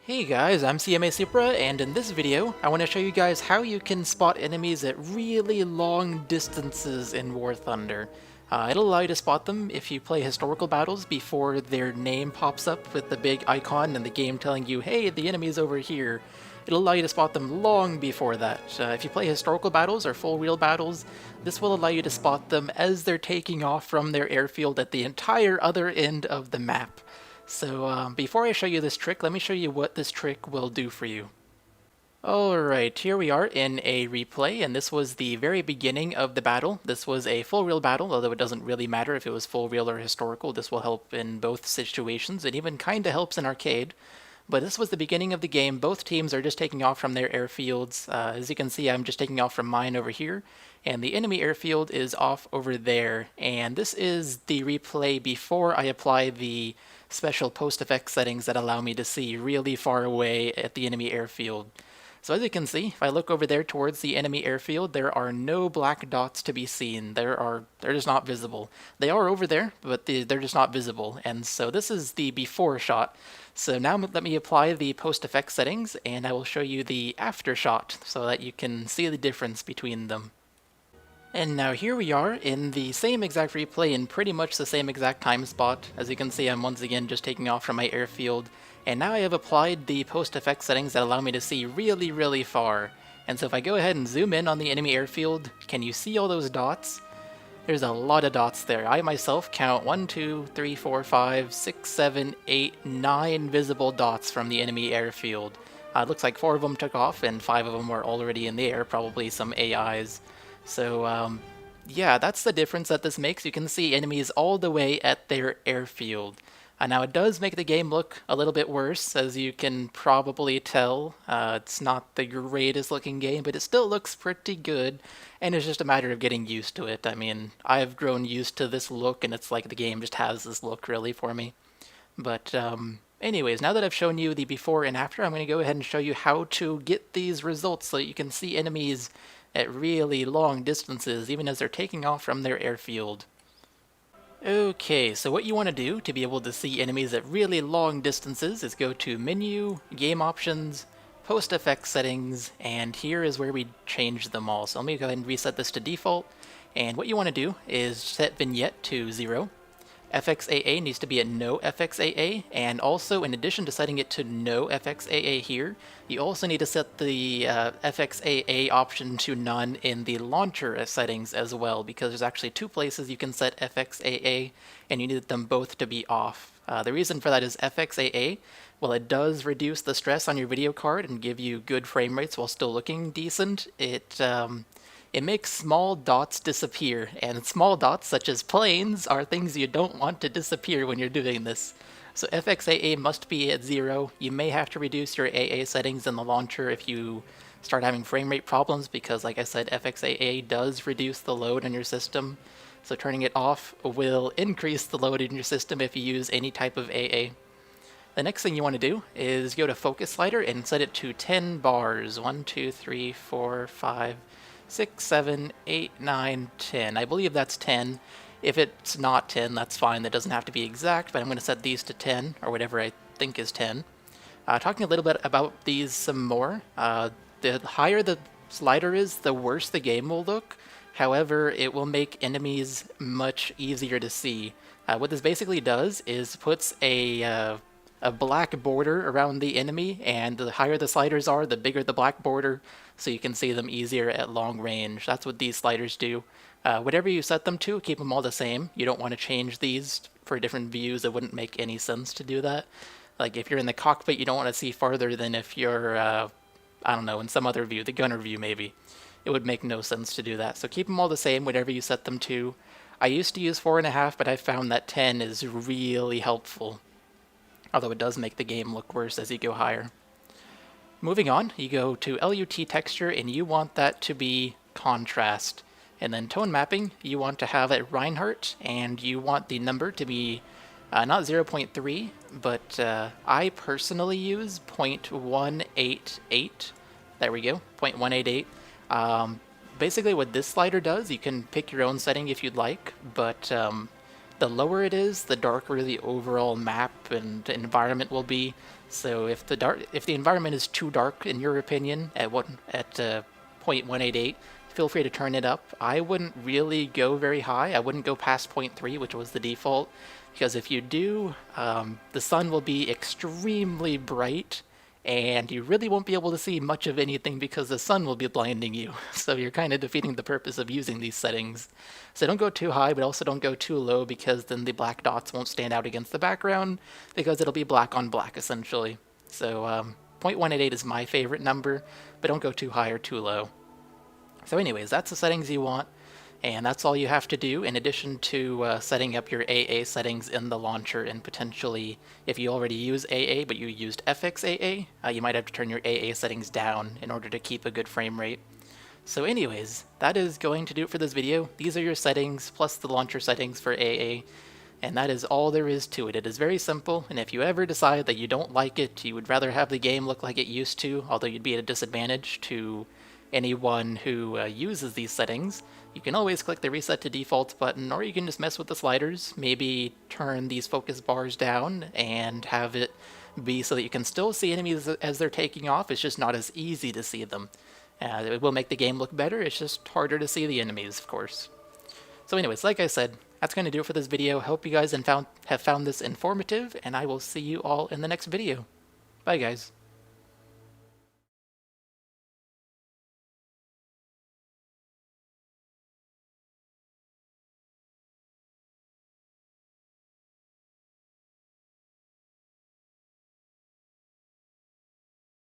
Hey guys, I'm cmasupra, and in this video, I want to show you guys how you can spot enemies at really long distances in War Thunder. It'll allow you to spot them if you play historical battles before their name pops up with the big icon and the game telling you, hey, the enemy's over here. It'll allow you to spot them long before that. If you play historical battles or full wheel battles, this will allow you to spot them as they're taking off from their airfield at the entire other end of the map. So before I show you this trick, let me show you what this trick will do for you. Alright, here we are in a replay, and this was the very beginning of the battle. This was a full reel battle, although it doesn't really matter if it was full reel or historical. This will help in both situations. It even kinda helps in arcade. But this was the beginning of the game. Both teams are just taking off from their airfields. As you can see, I'm just taking off from mine over here, and the enemy airfield is off over there. And this is the replay before I apply the special PostFX settings that allow me to see really far away at the enemy airfield. So as you can see, if I look over there towards the enemy airfield, there are no black dots to be seen. They're just not visible. They are over there, but they're just not visible. And so this is the before shot. So now let me apply the PostFX settings, and I will show you the after shot so that you can see the difference between them. And now here we are in the same exact replay in pretty much the same exact time spot. As you can see, I'm once again just taking off from my airfield. And now I have applied the PostFX settings that allow me to see really, really far. And so if I go ahead and zoom in on the enemy airfield, can you see all those dots? There's a lot of dots there. I myself count 1, 2, 3, 4, 5, 6, 7, 8, 9 visible dots from the enemy airfield. It looks like 4 of them took off and 5 of them were already in the air, probably some AIs. So yeah, that's the difference that this makes. You can see enemies all the way at their airfield. Now it does make the game look a little bit worse, as you can probably tell. It's not the greatest looking game, but it still looks pretty good, and it's just a matter of getting used to it. I mean, I've grown used to this look, and it's like the game just has this look really for me. But anyways, now that I've shown you the before and after, I'm going to go ahead and show you how to get these results so that you can see enemies at really long distances, even as they're taking off from their airfield. Okay, so what you want to do to be able to see enemies at really long distances is go to Menu, Game Options, PostFX Settings, and here is where we change them all. So let me go ahead and reset this to default, and what you want to do is set Vignette to 0. FXAA needs to be at no FXAA, and also in addition to setting it to no FXAA here, you also need to set the FXAA option to none in the launcher settings as well, because there's actually 2 places you can set FXAA, and you need them both to be off. The reason for that is FXAA, well, it does reduce the stress on your video card and give you good frame rates while still looking decent. It makes small dots disappear, and small dots, such as planes, are things you don't want to disappear when you're doing this. So FXAA must be at 0. You may have to reduce your AA settings in the launcher if you start having frame rate problems, because like I said, FXAA does reduce the load on your system. So turning it off will increase the load in your system if you use any type of AA. The next thing you want to do is go to Focus Slider and set it to 10 bars. 1, 2, 3, 4, 5, 6, 7, 8, 9, 10. I believe that's 10. If it's not 10, that's fine. That doesn't have to be exact, but I'm going to set these to 10, or whatever I think is 10. Talking a little bit about these some more. The higher the slider is, the worse the game will look. However, it will make enemies much easier to see. What this basically does is puts a black border around the enemy, and the higher the sliders are, the bigger the black border, so you can see them easier at long range. That's what these sliders do. Whatever you set them to, keep them all the same. You don't want to change these for different views. It wouldn't make any sense to do that. Like if you're in the cockpit, you don't want to see farther than if you're, I don't know, in some other view, the gunner view maybe. It would make no sense to do that. So keep them all the same, whatever you set them to. I used to use 4.5, but I found that 10 is really helpful, although it does make the game look worse as you go higher. Moving on, you go to Lut Texture, and you want that to be contrast. And then tone mapping, you want to have it Reinhardt, and you want the number to be not 0.3, but I personally use 0.188. There we go, 0.188. Basically what this slider does, you can pick your own setting if you'd like, but the lower it is, the darker the overall map and environment will be. So if the environment is too dark in your opinion at 0.188, feel free to turn it up. I wouldn't really go very high. I wouldn't go past 0.3, which was the default, because if you do, the sun will be extremely bright, and you really won't be able to see much of anything because the sun will be blinding you. So you're kind of defeating the purpose of using these settings. So don't go too high, but also don't go too low, because then the black dots won't stand out against the background, because it'll be black on black essentially. So 0.188 is my favorite number, but don't go too high or too low. So anyways, that's the settings you want, and that's all you have to do, in addition to setting up your AA settings in the launcher. And potentially, if you already use AA but you used FXAA, you might have to turn your AA settings down in order to keep a good frame rate. So anyways, that is going to do it for this video. These are your settings, plus the launcher settings for AA, and that is all there is to it. It is very simple, and if you ever decide that you don't like it, you would rather have the game look like it used to, although you'd be at a disadvantage to anyone who uses these settings, you can always click the Reset to Defaults button, or you can just mess with the sliders, maybe turn these focus bars down and have it be so that you can still see enemies as they're taking off. It's just not as easy to see them. It will make the game look better, it's just harder to see the enemies, of course. So anyways, like I said, that's going to do it for this video. Hope you guys have found this informative, and I will see you all in the next video. Bye guys.